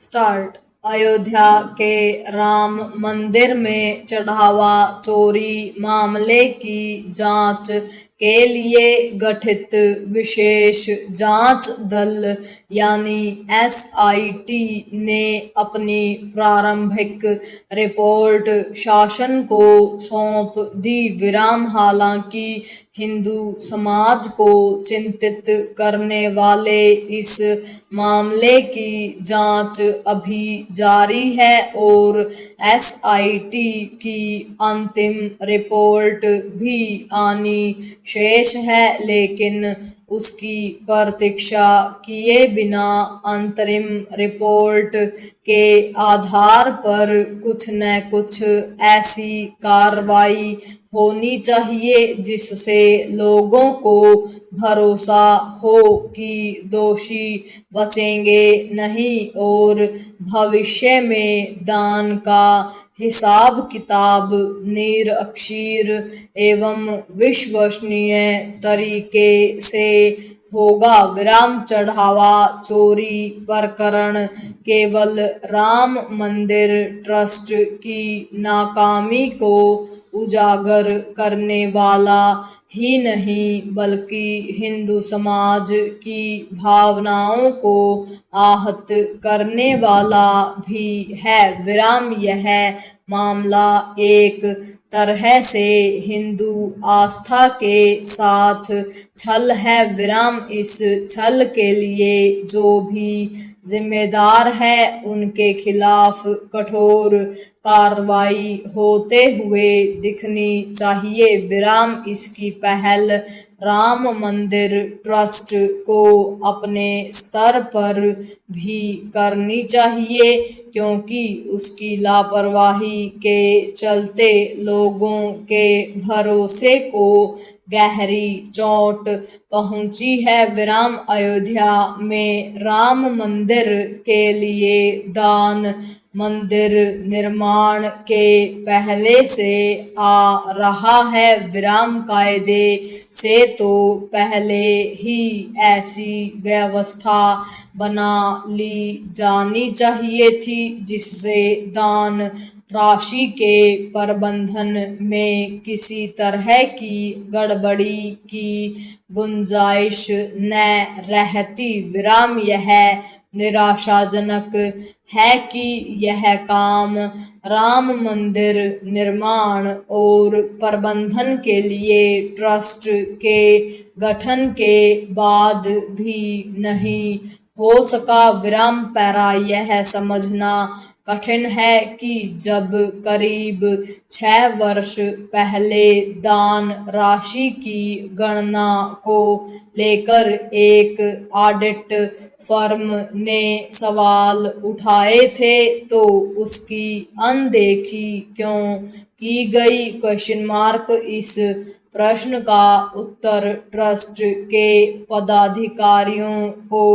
Start. Ayodhya के राम मंदिर में चढ़ावा चोरी मामले की जांच के लिए गठित विशेष जांच दल यानी एसआईटी ने अपनी प्रारंभिक रिपोर्ट शासन को सौंप दी। हालांकि हिंदू समाज को चिंतित करने वाले इस मामले की जांच अभी जारी है और एसआईटी की अंतिम रिपोर्ट भी आनी शेष है, लेकिन उसकी प्रतीक्षा किए बिना अंतरिम रिपोर्ट के आधार पर कुछ न कुछ ऐसी कार्रवाई होनी चाहिए जिससे लोगों को भरोसा हो कि दोषी बचेंगे नहीं और भविष्य में दान का हिसाब किताब निरक्षीर एवं विश्वसनीय तरीके से होगा। चढ़ावा चोरी प्रकरण केवल राम मंदिर ट्रस्ट की नाकामी को उजागर करने वाला ही नहीं बल्कि हिंदू समाज की भावनाओं को आहत करने वाला भी है। यह मामला एक तरह से हिंदू आस्था के साथ छल है। इस छल के लिए जो भी जिम्मेदार है उनके खिलाफ कठोर कार्रवाई होते हुए दिखनी चाहिए। इसकी पहल राम मंदिर ट्रस्ट को अपने स्तर पर भी करनी चाहिए, क्योंकि उसकी लापरवाही के चलते लोगों के भरोसे को गहरी चोट पहुंची है। अयोध्या में राम मंदिर के लिए दान मंदिर निर्माण के पहले से आ रहा है। कायदे से तो पहले ही ऐसी व्यवस्था बना ली जानी चाहिए थी जिससे दान राशि के प्रबंधन में किसी तरह की गड़बड़ी की गुंजाइश न रहती। यह निराशाजनक है कि यह काम राम मंदिर निर्माण और प्रबंधन के लिए ट्रस्ट के गठन के बाद भी नहीं हो सका। यह समझना कठिन है कि जब करीब 6 वर्ष पहले दान राशि की गणना को लेकर एक ऑडिट फर्म ने सवाल उठाए थे तो उसकी अनदेखी क्यों की गई? इस प्रश्न का उत्तर ट्रस्ट के पदाधिकारियों को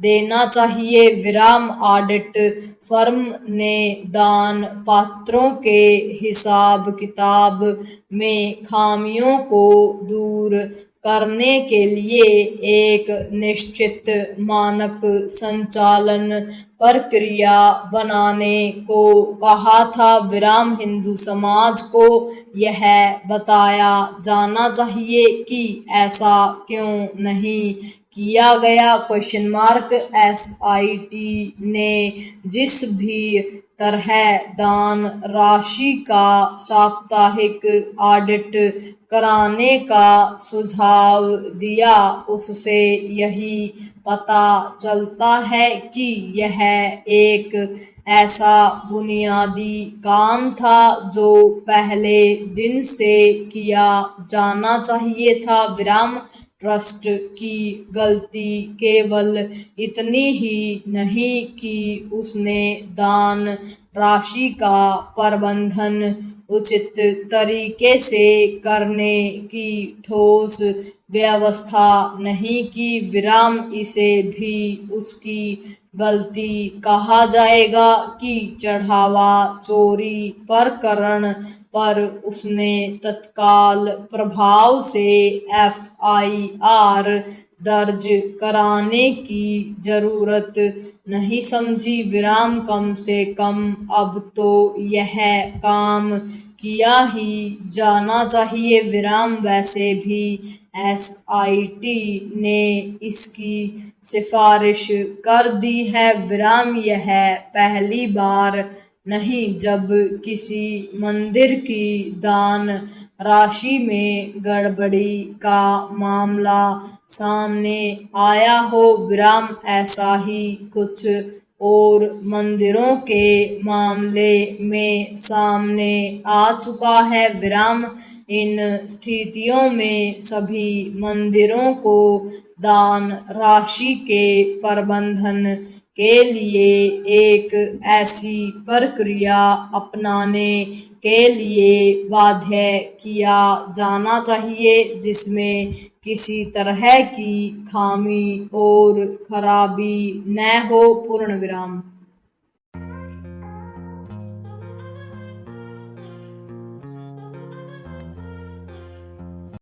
देना चाहिए। ऑडिट फर्म ने दान पात्रों के हिसाब किताब में खामियों को दूर करने के लिए एक निश्चित मानक संचालन प्रक्रिया बनाने को कहा था। हिंदू समाज को यह बताया जाना चाहिए कि ऐसा क्यों नहीं किया गया? एसआईटी ने जिस भी तरह दान राशि का साप्ताहिक ऑडिट कराने का सुझाव दिया उससे यही पता चलता है कि यह एक ऐसा बुनियादी काम था जो पहले दिन से किया जाना चाहिए था। ट्रस्ट की गलती केवल इतनी ही नहीं कि उसने दान राशि का प्रबंधन उचित तरीके से करने की ठोस व्यवस्था नहीं की। इसे भी उसकी गलती कहा जाएगा कि चढ़ावा चोरी प्रकरण पर उसने तत्काल प्रभाव से एफआईआर दर्ज कराने की जरूरत नहीं समझी विराम। कम से कम अब तो यह काम किया ही जाना चाहिए विराम। वैसे भी SIT ने इसकी सिफारिश कर दी है विराम। यह पहली बार नहीं जब किसी मंदिर की दान राशि में गड़बड़ी का मामला सामने आया हो विराम। ऐसा ही कुछ और मंदिरों के मामले में सामने आ चुका है विराम। इन स्थितियों में सभी मंदिरों को दान राशि के प्रबंधन के लिए एक ऐसी प्रक्रिया अपनाने के लिए बाध्य किया जाना चाहिए जिसमें किसी तरह की खामी और खराबी न हो। पूर्ण विराम।